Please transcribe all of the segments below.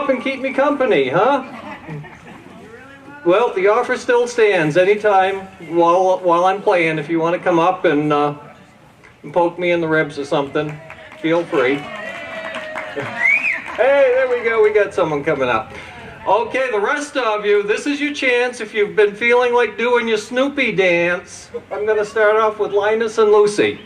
up and keep me company, huh? Well, the offer still stands. Anytime while I'm playing, if you want to come up and poke me in the ribs or something, feel free. Hey, there we go. We got someone coming up. Okay, the rest of you, this is your chance. If you've been feeling like doing your Snoopy dance, I'm going to start off with Linus and Lucy.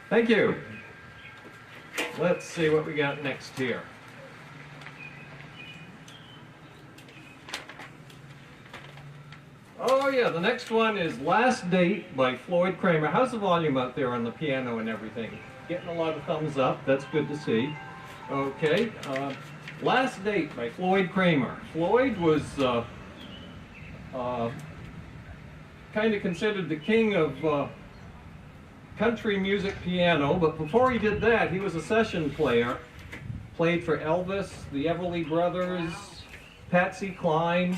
Thank you. Let's see what we got next here. Oh yeah, the next one is Last Date by Floyd Kramer. How's the volume out there on the piano and everything? Getting a lot of thumbs up, that's good to see. Okay, Last Date by Floyd Kramer. Floyd was kind of considered the king of country music piano, but before he did that, he was a session player. Played for Elvis, the Everly Brothers, Patsy Cline,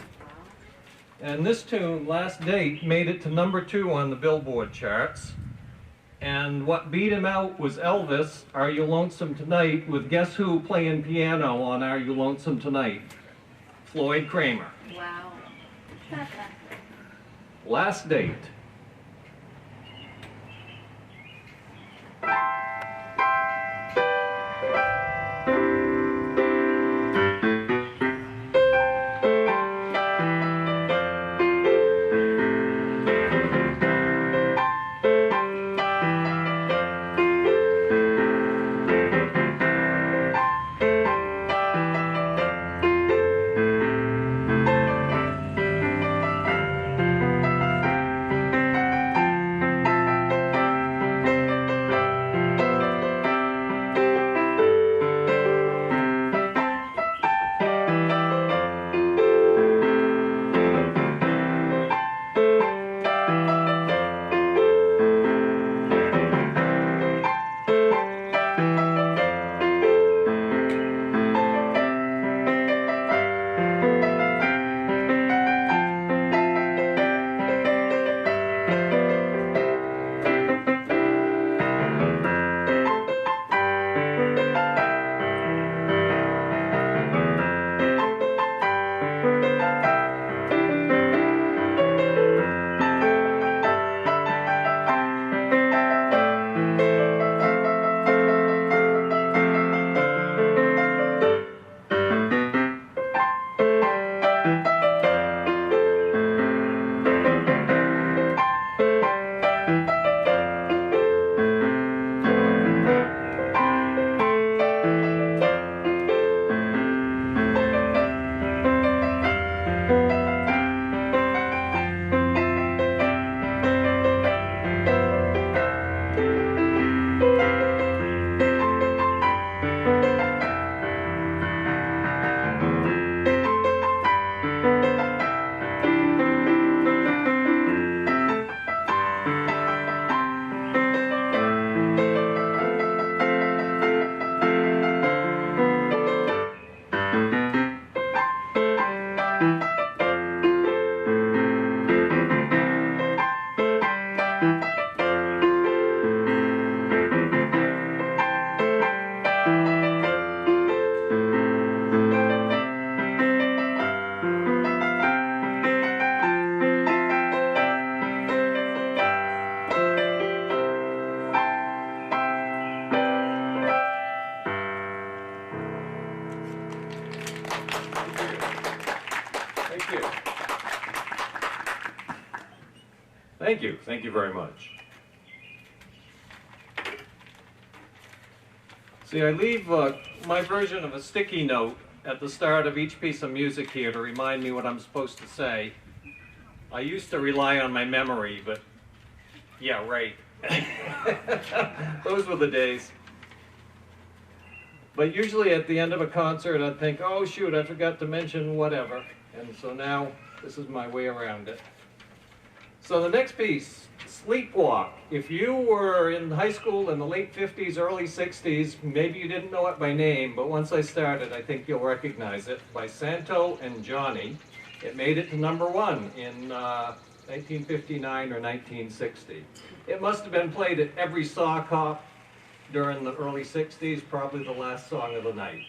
and this tune, Last Date, made it to #2 on the Billboard charts. And what beat him out was Elvis, Are You Lonesome Tonight, with guess who playing piano on Are You Lonesome Tonight? Floyd Kramer. Wow. Last Date. Thank you very much. See, I leave my version of a sticky note at the start of each piece of music here to remind me what I'm supposed to say. I used to rely on my memory, but yeah, right. Those were the days. But usually at the end of a concert, I'd think, oh shoot, I forgot to mention whatever. And so now this is my way around it. So the next piece, Sleepwalk. If you were in high school in the late 50s, early 60s, maybe you didn't know it by name, but once I started, I think you'll recognize it, by Santo and Johnny. It made it to #1 in 1959 or 1960. It must have been played at every sock hop during the early 60s, probably the last song of the night.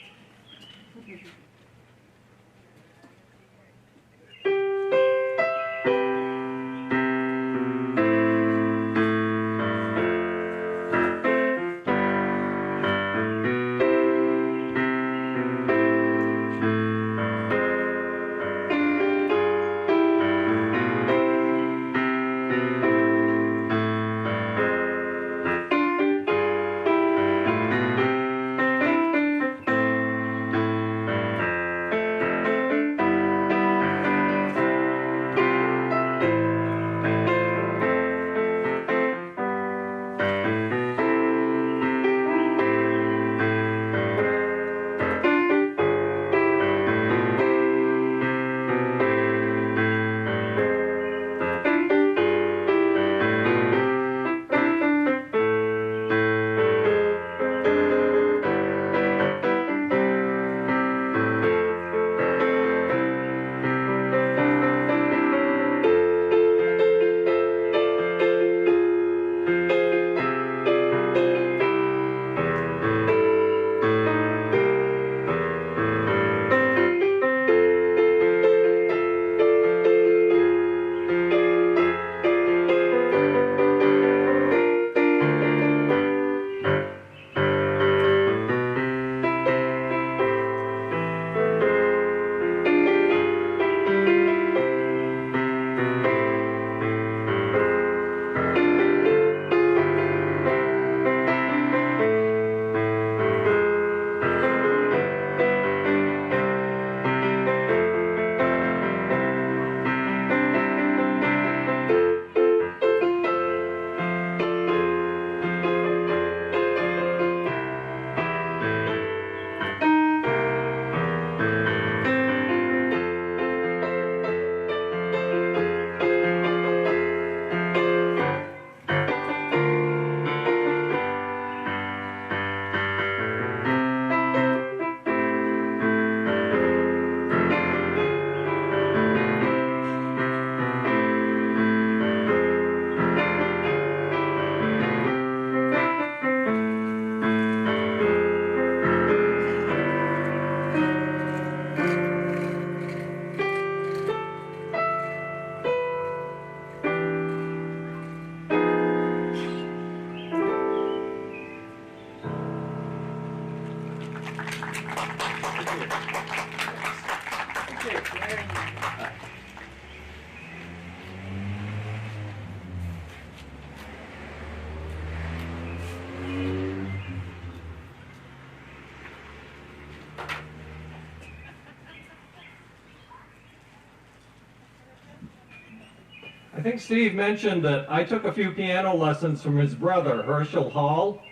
I think Steve mentioned that I took a few piano lessons from his brother, Herschel Hall.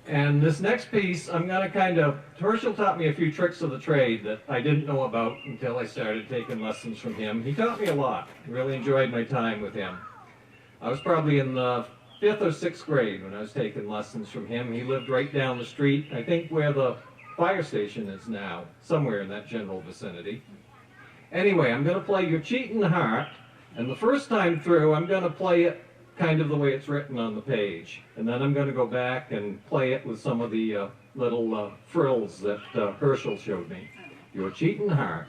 And this next piece, Herschel taught me a few tricks of the trade that I didn't know about until I started taking lessons from him. He taught me a lot. I really enjoyed my time with him. I was probably in the 5th or 6th grade when I was taking lessons from him. He lived right down the street, I think where the fire station is now, somewhere in that general vicinity. Anyway, I'm going to play Your Cheatin' Heart, and the first time through, I'm going to play it kind of the way it's written on the page. And then I'm going to go back and play it with some of the little frills that Herschel showed me. Your Cheatin' Heart.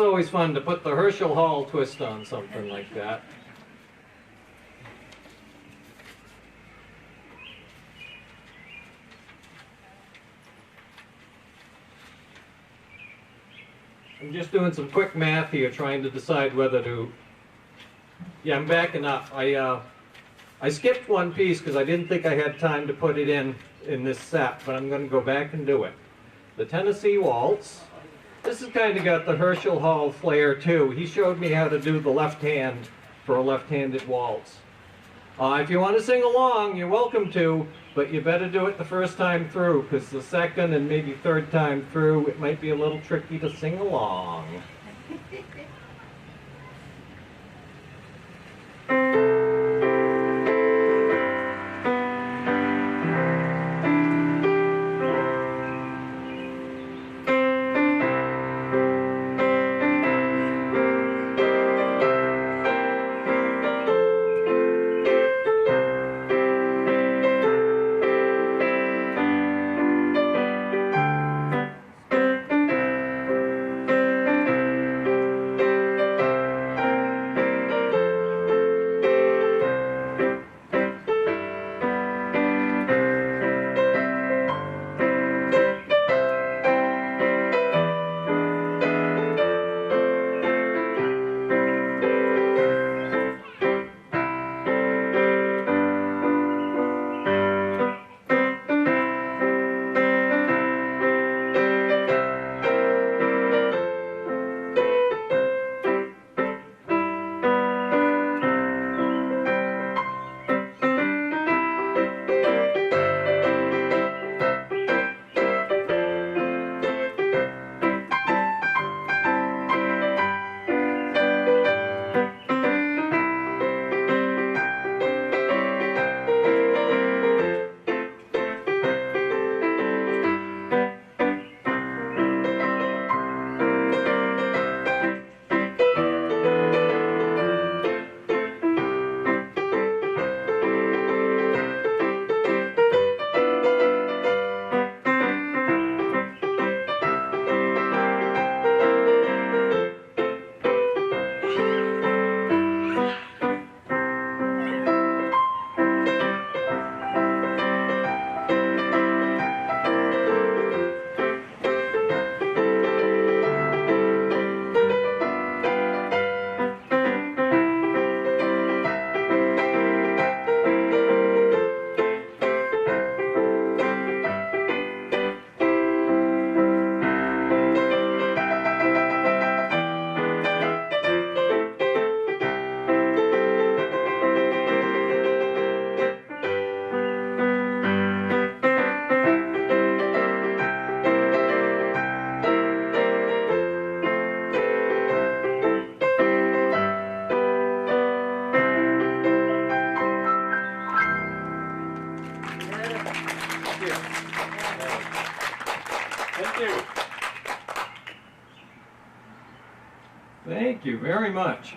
always fun to put the Herschel Hall twist on something like that. I'm just doing some quick math here, trying to decide whether to... Yeah, I'm backing up. I skipped one piece because I didn't think I had time to put it in this set, but I'm going to go back and do it. The Tennessee Waltz. This has kind of got the Herschel Hall flair too. He showed me how to do the left hand for a left-handed waltz. If you want to sing along, you're welcome to, but you better do it the first time through, because the second and maybe third time through, it might be a little tricky to sing along. Thank you very much.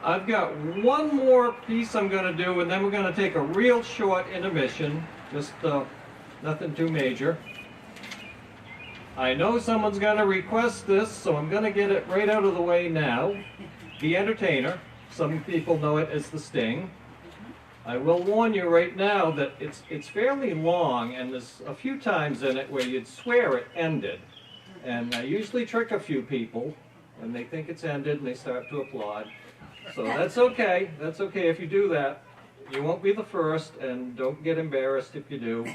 I've got one more piece I'm going to do, and then we're going to take a real short intermission, just nothing too major. I know someone's going to request this, so I'm going to get it right out of the way now. The Entertainer. Some people know it as the Sting. I will warn you right now that it's fairly long, and there's a few times in it where you'd swear it ended. And I usually trick a few people, and they think it's ended, and they start to applaud. So that's okay. That's okay if you do that. You won't be the first, and don't get embarrassed if you do.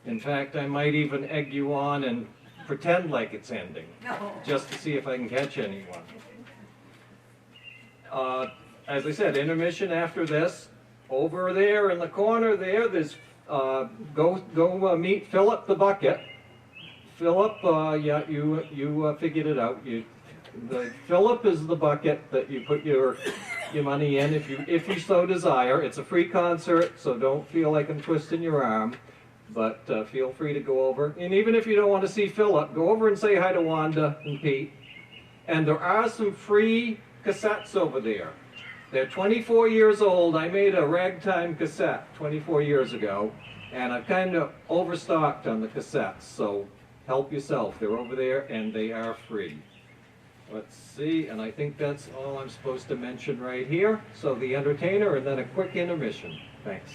In fact, I might even egg you on and pretend like it's ending, just to see if I can catch anyone. As I said, intermission after this. Over there in the corner there's go meet Philip the Bucket. Philip, yeah, you figured it out. Philip is the bucket that you put your money in if you so desire. It's a free concert, so don't feel like I'm twisting your arm. But feel free to go over. And even if you don't want to see Philip, go over and say hi to Wanda and Pete. And there are some free cassettes over there. They're 24 years old. I made a ragtime cassette 24 years ago, and I've kind of overstocked on the cassettes, so help yourself. They're over there, and they are free. Let's see, and I think that's all I'm supposed to mention right here. So the entertainer and then a quick intermission. Thanks.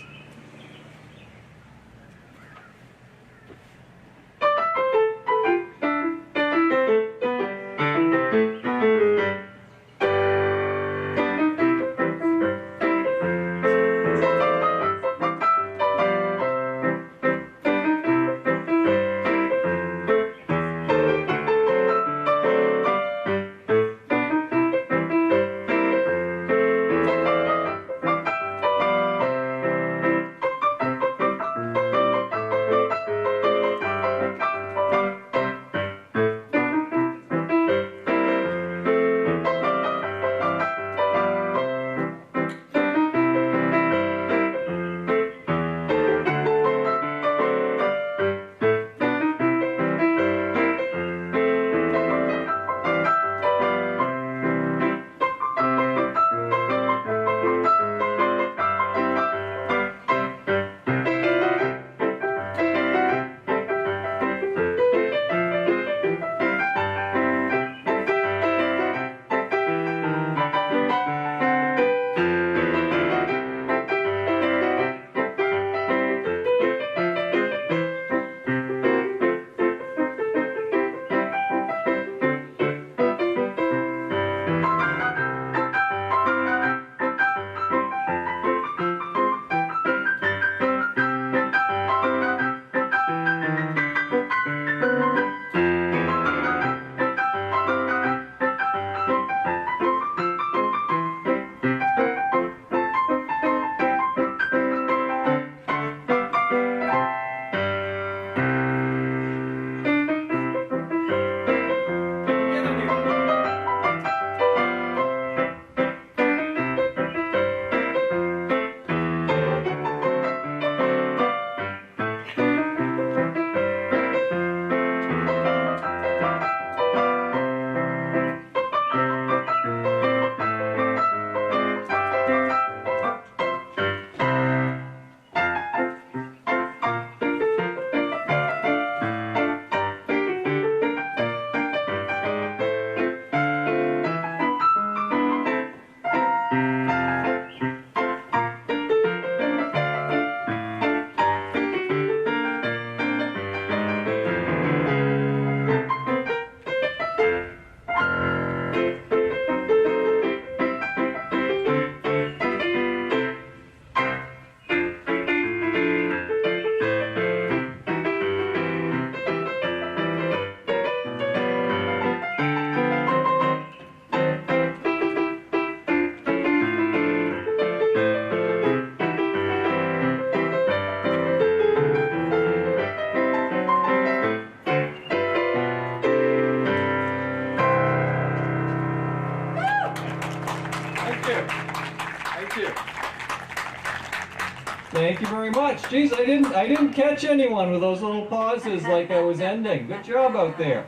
Thank you very much. Geez, I didn't catch anyone with those little pauses like I was ending. Good job out there.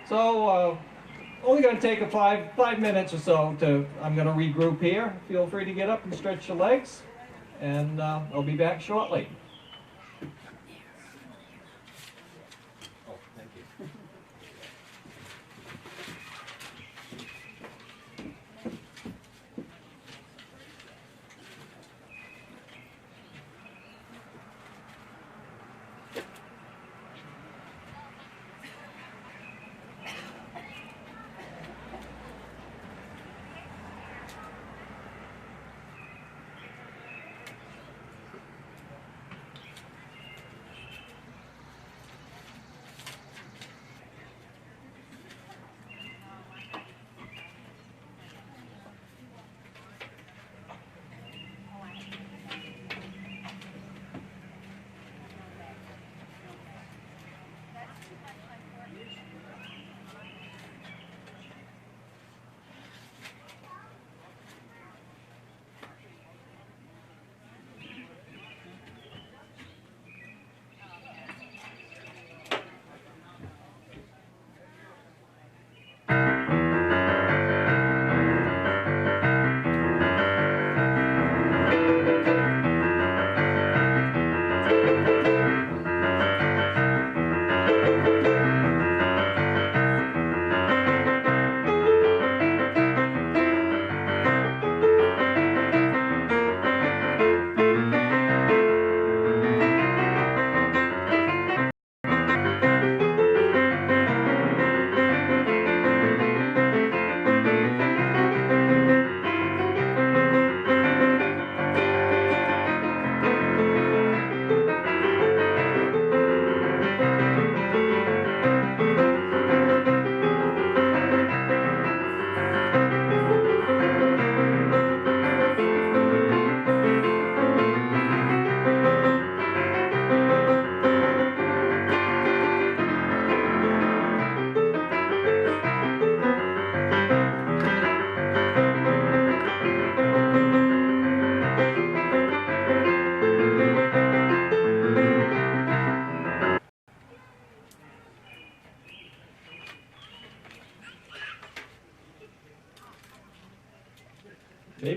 So only going to take a five minutes or so I'm going to regroup here. Feel free to get up and stretch your legs, and I'll be back shortly. Oh, thank you.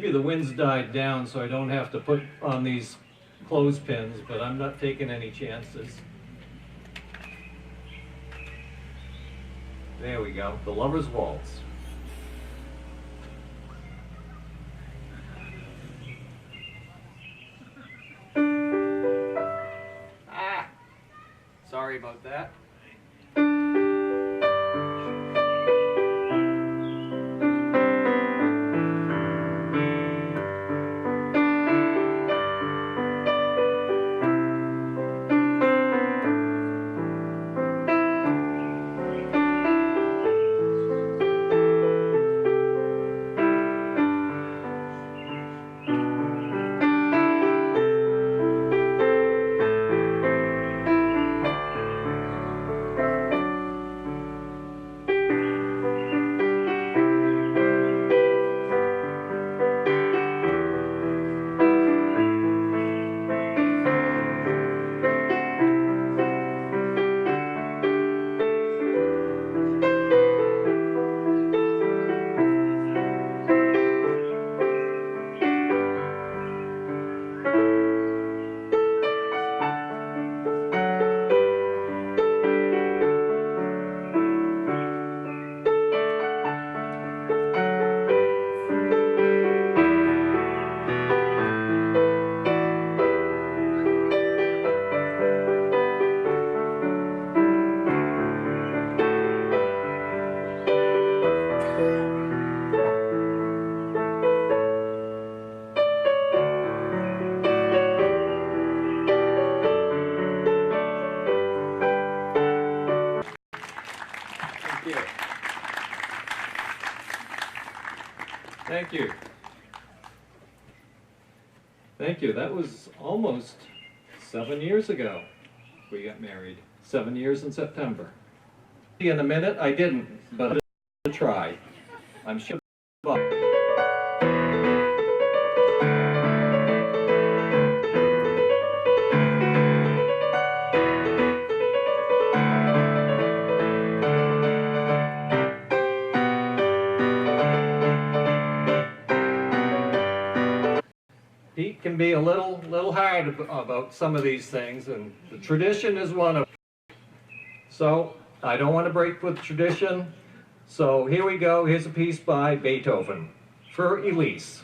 Maybe the wind's died down so I don't have to put on these clothespins, but I'm not taking any chances. There we go, the Lover's Waltz. Ah, sorry about that. Thank you. Thank you. That was almost 7 years ago we got married. 7 years in September. In a minute, I didn't, but I'll try. I'm sure. Pete can be a little hard about some of these things, and the tradition is one of them. So I don't want to break with tradition. So here we go. Here's a piece by Beethoven for Elise.